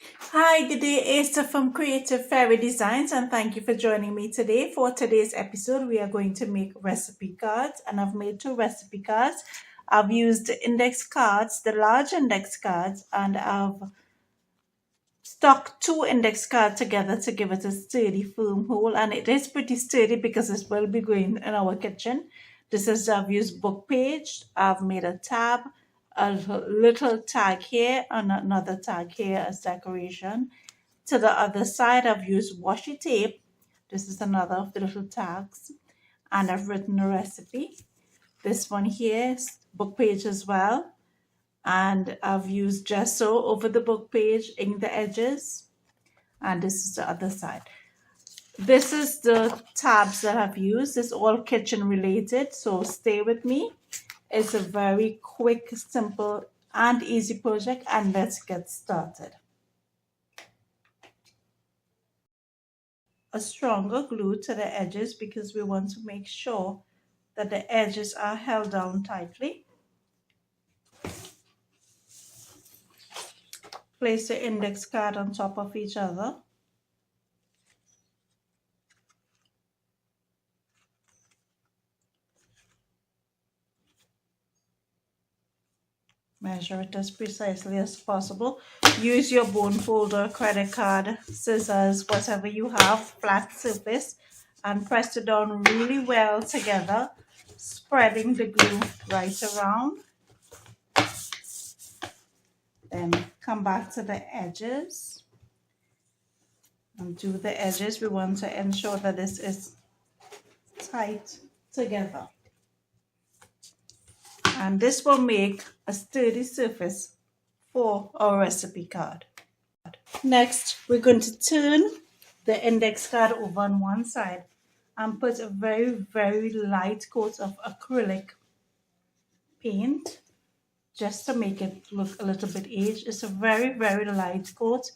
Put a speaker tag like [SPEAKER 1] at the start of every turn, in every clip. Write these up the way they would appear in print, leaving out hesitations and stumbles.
[SPEAKER 1] Hi, good day. Esther from Creative Fairy Designs, and thank you for joining me today. For today's episode, we are going to make recipe cards, and I've made two recipe cards. I've used the index cards, the large index cards, and I've stuck two index cards together to give it a sturdy, firm hold. And it is pretty sturdy because it will be going in our kitchen. This is I've used book page. I've made a tab, a little tag here, and another tag here as decoration. To the other side, I've used washi tape. This is another of the little tags. And I've written a recipe. This one here is book page as well. And I've used gesso over the book page in the edges. And this is the other side. This is the tabs that I've used. It's all kitchen related, so stay with me. It's a very quick, simple, and easy project, and let's get started. A stronger glue to the edges because we want to make sure that the edges are held down tightly. Place the index card on top of each other. Measure it as precisely as possible. Use your bone folder, credit card, scissors, whatever you have, flat surface, and press it down really well together, spreading the glue right around. Then come back to the edges and do the edges. We want to ensure that this is tight together. And this will make a sturdy surface for our recipe card. Next, we're going to turn the index card over on one side and put a very, very light coat of acrylic paint just to make it look a little bit aged. It's a very, very light coat,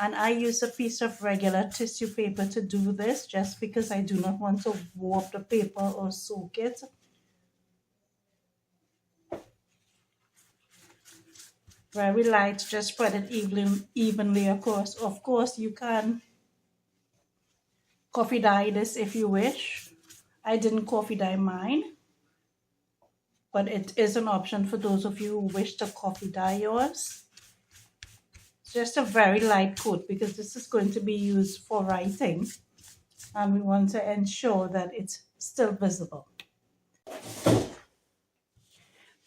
[SPEAKER 1] and I use a piece of regular tissue paper to do this just because I do not want to warp the paper or soak it. Very light, just spread it evenly across. Of course, you can coffee dye this if you wish. I didn't coffee dye mine, but it is an option for those of you who wish to coffee dye yours. It's just a very light coat because this is going to be used for writing, and we want to ensure that it's still visible.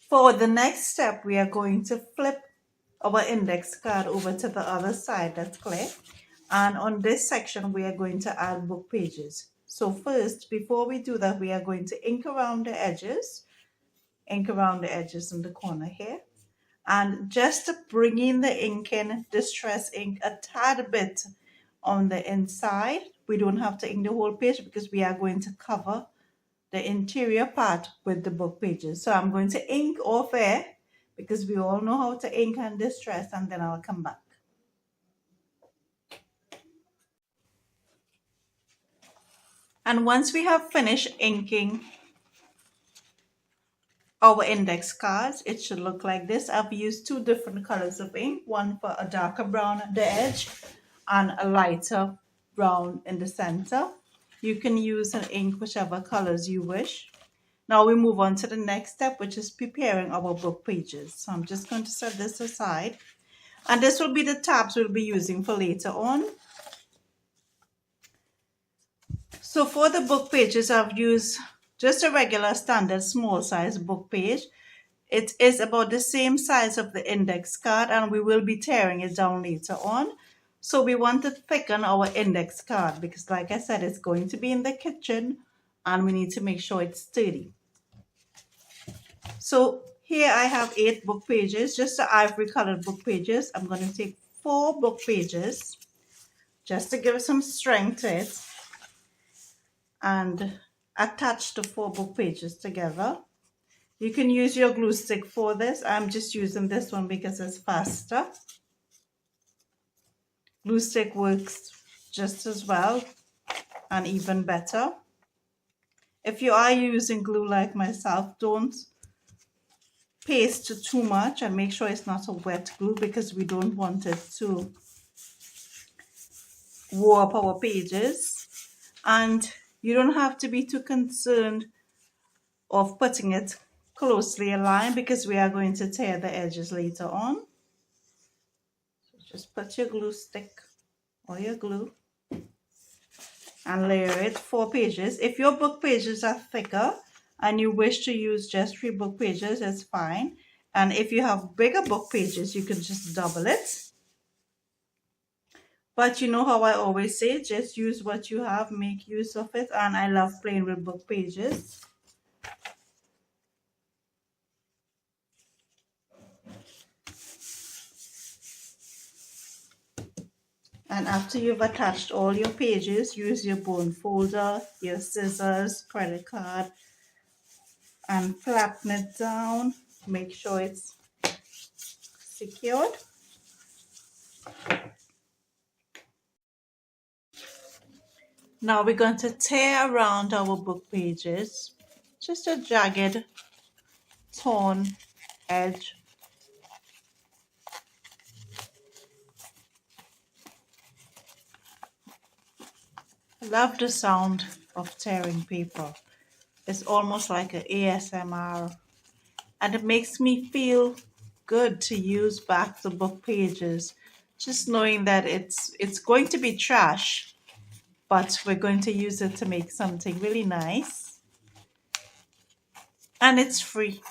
[SPEAKER 1] For the next step, we are going to flip our index card over to the other side, that's clear. And on this section, we are going to add book pages. So first, before we do that, we are going to ink around the edges in the corner here. And just to bring in the ink in, distress ink a tad bit on the inside. We don't have to ink the whole page because we are going to cover the interior part with the book pages. So I'm going to ink off air because we all know how to ink and distress, and then I'll come back. And once we have finished inking our index cards, it should look like this. I've used two different colors of ink, one for a darker brown at the edge and a lighter brown in the center. You can use an ink whichever colors you wish. Now we move on to the next step, which is preparing our book pages. So I'm just going to set this aside. And this will be the tabs we'll be using for later on. So for the book pages, I've used just a regular standard small size book page. It is about the same size of the index card, and we will be tearing it down later on. So we want to thicken our index card because, like I said, it's going to be in the kitchen and we need to make sure it's sturdy. So here I have 8 book pages, just the ivory colored book pages. I'm going to take 4 book pages just to give some strength to it and attach the 4 book pages together. You can use your glue stick for this. I'm just using this one because it's faster. Glue stick works just as well and even better. If you are using glue like myself, don't paste too much and make sure it's not a wet glue because we don't want it to wore up our pages, and you don't have to be too concerned of putting it closely aligned because we are going to tear the edges later on. So just put your glue stick or your glue and layer it 4 pages. If your book pages are thicker and you wish to use just 3 book pages, it's fine. And if you have bigger book pages, you can just double it. But you know how I always say, just use what you have, make use of it. And I love playing with book pages. And after you've attached all your pages, use your bone folder, your scissors, credit card, and flatten it down. Make sure it's secured. Now we're going to tear around our book pages, just a jagged, torn edge. I love the sound of tearing paper. It's almost like an ASMR, and it makes me feel good to use back the book pages, just knowing that it's going to be trash, but we're going to use it to make something really nice, and it's free.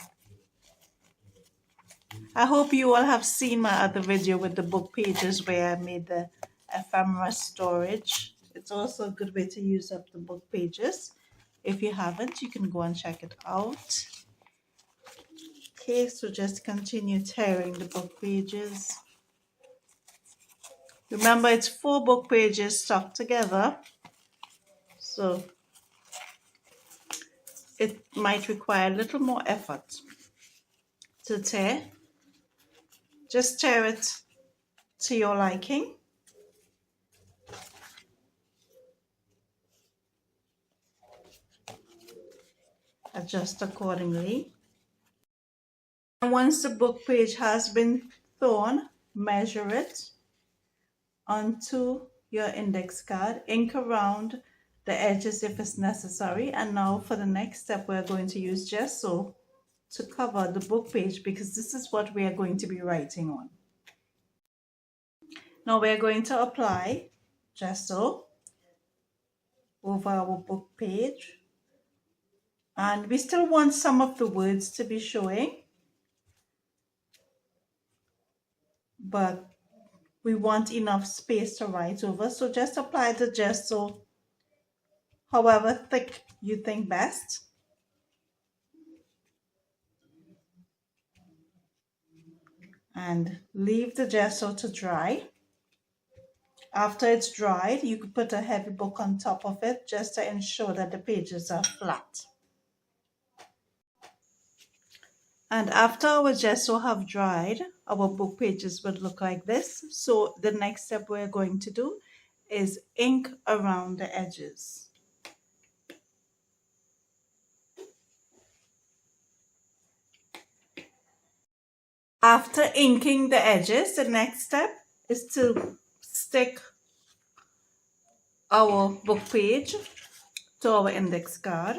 [SPEAKER 1] I hope you all have seen my other video with the book pages where I made the ephemera storage. It's also a good way to use up the book pages. If you haven't, you can go and check it out. Okay, so just continue tearing the book pages. Remember, it's 4 book pages stuck together, so it might require a little more effort to tear. Just tear it to your liking. Adjust accordingly. And once the book page has been torn, measure it onto your index card, ink around the edges if it's necessary. And now for the next step, we're going to use gesso to cover the book page because this is what we are going to be writing on. Now we're going to apply gesso over our book page, and we still want some of the words to be showing, but we want enough space to write over. So just apply the gesso however thick you think best. And leave the gesso to dry. After it's dried, you could put a heavy book on top of it just to ensure that the pages are flat. And after our gesso have dried, our book pages would look like this. So the next step we're going to do is ink around the edges. After inking the edges, the next step is to stick our book page to our index card.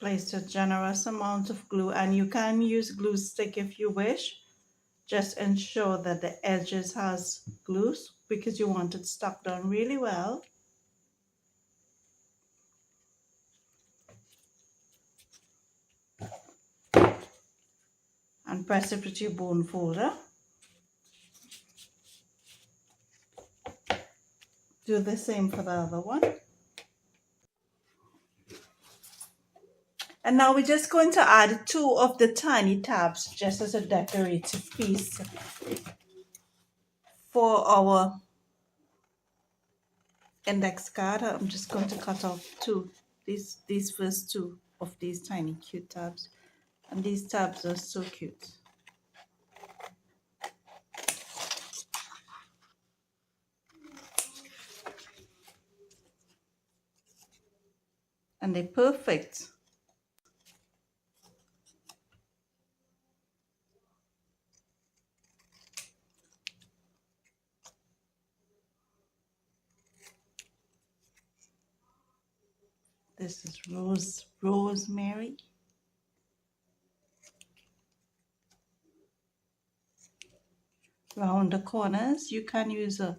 [SPEAKER 1] Place a generous amount of glue, and you can use glue stick if you wish. Just ensure that the edges has glue because you want it stuck down really well. And press it with your bone folder. Do the same for the other one. And now we're just going to add 2 of the tiny tabs just as a decorative piece for our index card. I'm just going to cut off 2, these first 2 of these tiny cute tabs. And these tabs are so cute. And they're perfect. This is rosemary. Round the corners. You can use a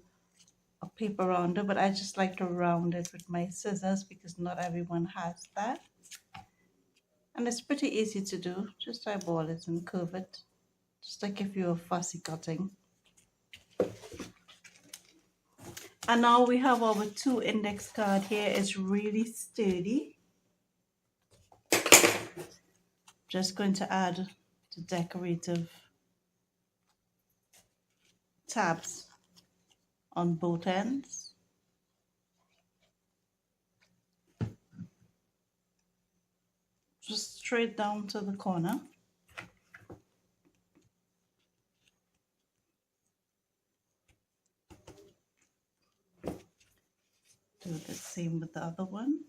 [SPEAKER 1] paper rounder, but I just like to round it with my scissors because not everyone has that. And it's pretty easy to do. Just eyeball it and curve it, just like if you were fussy cutting. And now we have our 2 index card here. It's really sturdy. Just going to add the decorative tabs on both ends. Just straight down to the corner. Do the same with the other one.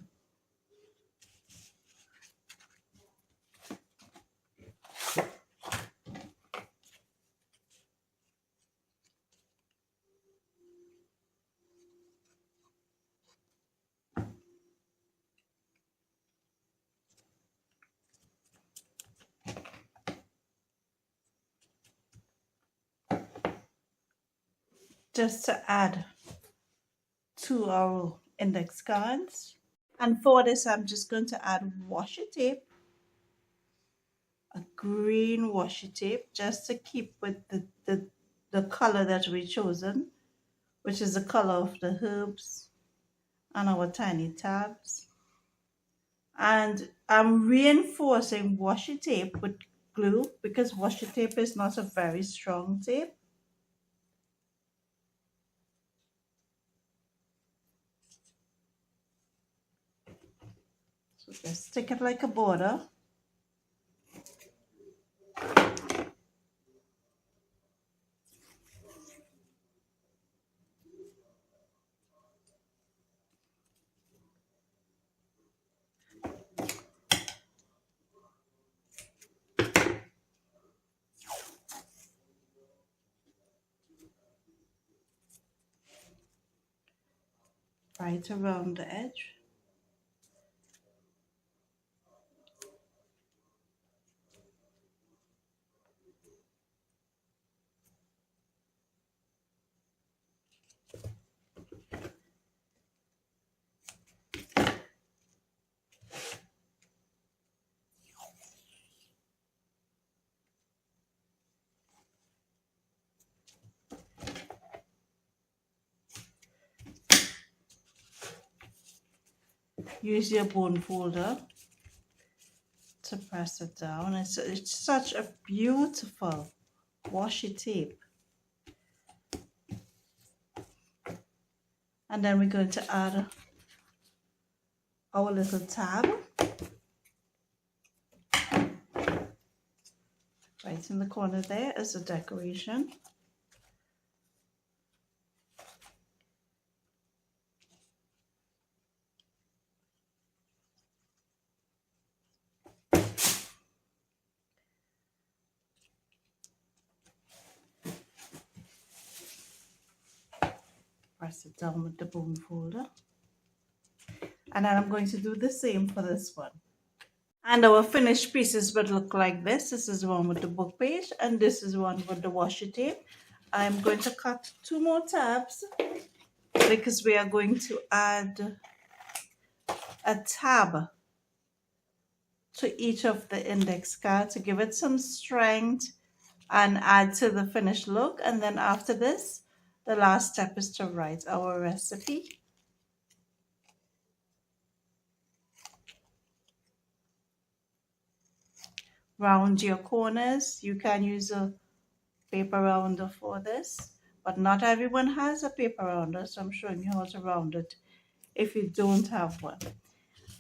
[SPEAKER 1] Just to add to our index cards. And for this, I'm just going to add washi tape, a green washi tape, just to keep with the color that we chosen, which is the color of the herbs and our tiny tabs. And I'm reinforcing washi tape with glue because washi tape is not a very strong tape. So just stick it like a border. Right around the edge. Use your bone folder to press it down. It's such a beautiful washi tape. And then we're going to add our little tab right in the corner there as a decoration. Press it down with the bone folder. And then I'm going to do the same for this one. And our finished pieces would look like this. This is one with the book page and this is one with the washi tape. I'm going to cut 2 more tabs because we are going to add a tab to each of the index cards to give it some strength and add to the finished look. And then after this, the last step is to write our recipe. Round your corners. You can use a paper rounder for this, but not everyone has a paper rounder, so I'm showing you how to round it if you don't have one.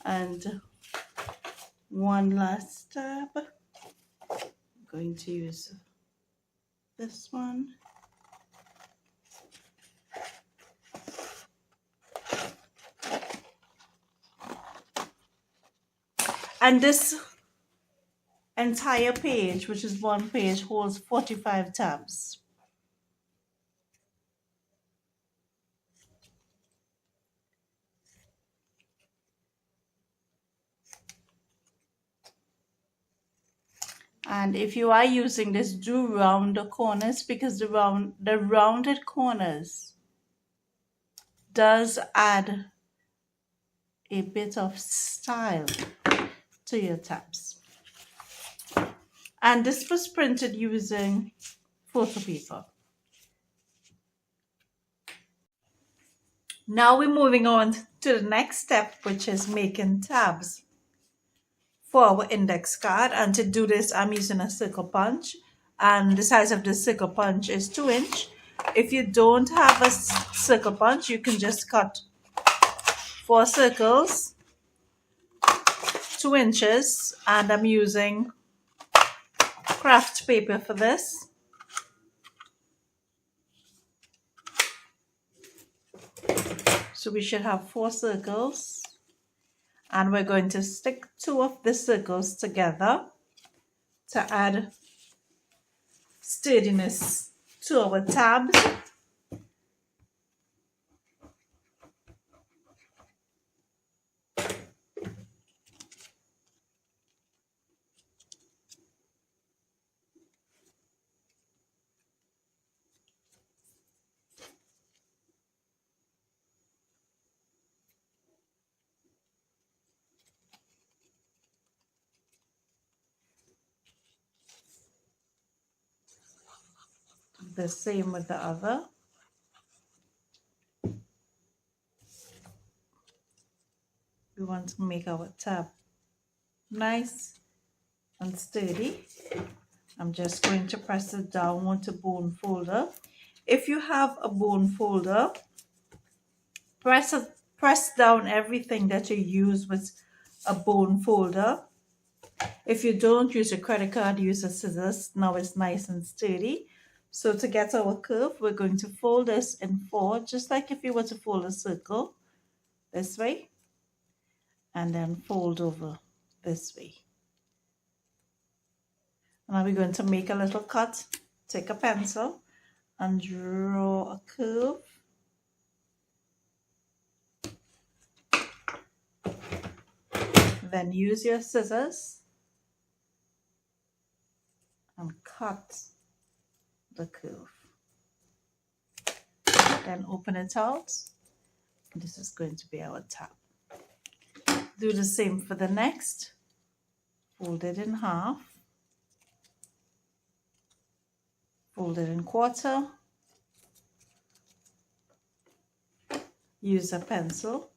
[SPEAKER 1] And one last tab. I'm going to use this one. And this entire page, which is one page, holds 45 tabs. And if you are using this, do round the corners, because the rounded corners does add a bit of style to your tabs. And this was printed using photo paper. Now we're moving on to the next step, which is making tabs for our index card. And to do this, I'm using a circle punch, and the size of the circle punch is 2 inch. If you don't have a circle punch, you can just cut 4 circles, 2 inches, and I'm using craft paper for this. So we should have 4 circles, and we're going to stick 2 of the circles together to add sturdiness to our tabs. The same with the other. We want to make our tab nice and sturdy. I'm just going to press it down onto bone folder. If you have a bone folder, press down everything that you use with a bone folder. If you don't, use a credit card, use a scissors. Now it's nice and sturdy. So to get our curve, we're going to fold this in 4, just like if you were to fold a circle this way, and then fold over this way. Now we're going to make a little cut. Take a pencil and draw a curve. Then use your scissors and cut the curve. Then open it out. This is going to be our tab. Do the same for the next. Fold it in half. Fold it in quarter. Use a pencil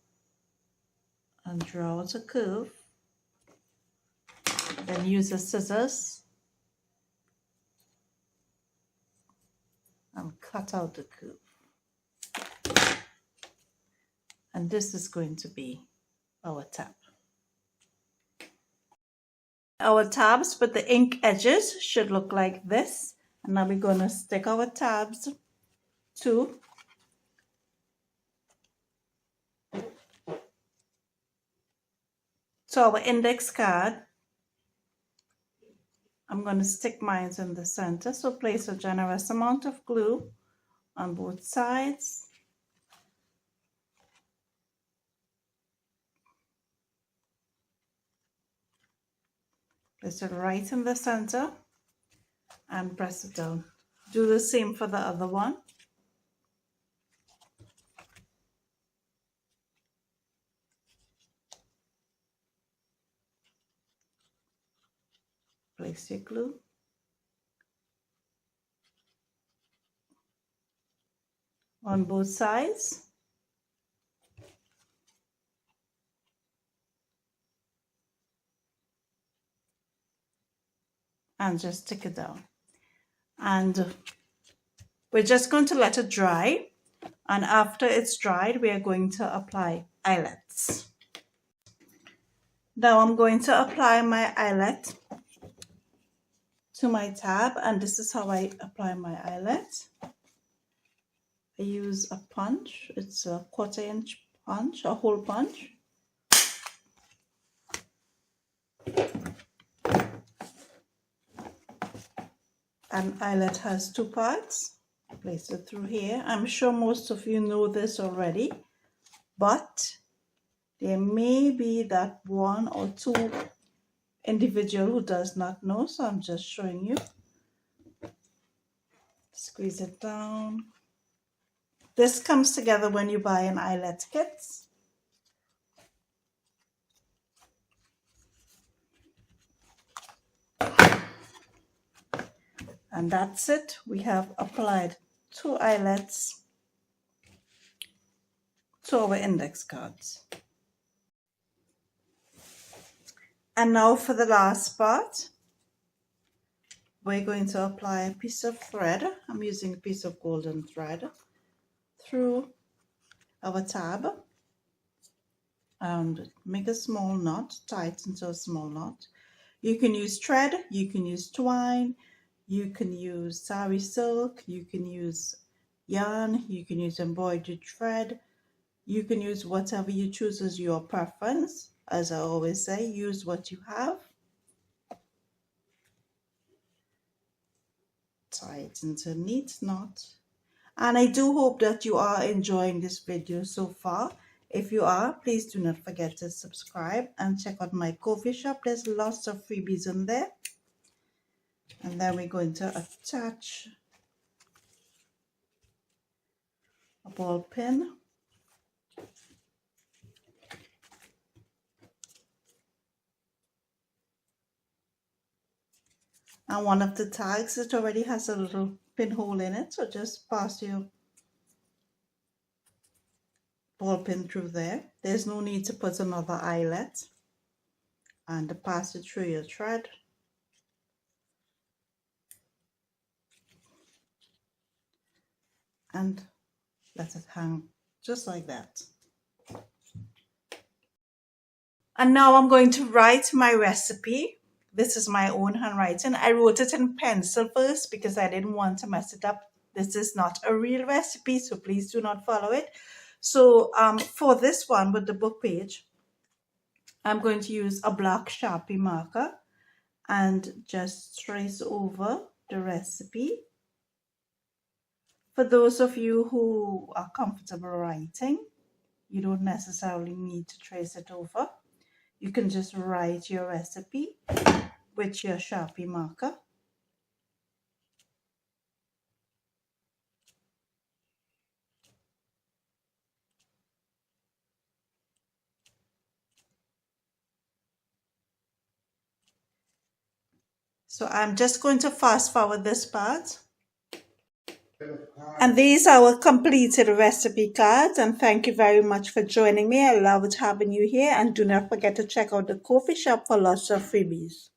[SPEAKER 1] and draw out a curve. Then use the scissors and cut out the curve. And this is going to be our tab. Our tabs, but the ink edges should look like this. And now we're going to stick our tabs to our index card. I'm going to stick mine in the center, so place a generous amount of glue on both sides. Place it right in the center and press it down. Do the same for the other one. Place your glue. On both sides. And just stick it down. And we're just going to let it dry. And after it's dried, we are going to apply eyelets. Now I'm going to apply my eyelet to my tab, and this is how I apply my eyelet. I use a punch. It's a 1/4 inch punch, a hole punch. An eyelet has 2 parts. Place it through here. I'm sure most of you know this already, but there may be that 1 or 2 individual who does not know, so I'm just showing you. Squeeze it down. This comes together when you buy an eyelet kit. And that's it. We have applied 2 eyelets to our index cards. And now for the last part, we're going to apply a piece of thread. I'm using a piece of golden thread through our tab and make a small knot, tie it into a small knot. You can use thread, you can use twine, you can use sari silk, you can use yarn, you can use embroidered thread, you can use whatever you choose as your preference. As I always say, use what you have. Tie it into a neat knot. And I do hope that you are enjoying this video so far. If you are, please do not forget to subscribe and check out my coffee shop. There's lots of freebies in there. And then we're going to attach a ball pin. And one of the tags, it already has a little pinhole in it, so just pass your ball pin through there. There's no need to put another eyelet, and pass it through your thread. And let it hang just like that. And now I'm going to write my recipe. This is my own handwriting. I wrote it in pencil first because I didn't want to mess it up. This is not a real recipe, so please do not follow it. So for this one with the book page, I'm going to use a black Sharpie marker and just trace over the recipe. For those of you who are comfortable writing, you don't necessarily need to trace it over. You can just write your recipe with your Sharpie marker. So I'm just going to fast forward this part. And these are our completed recipe cards, and thank you very much for joining me. I loved having you here, and do not forget to check out the coffee shop for lots of freebies.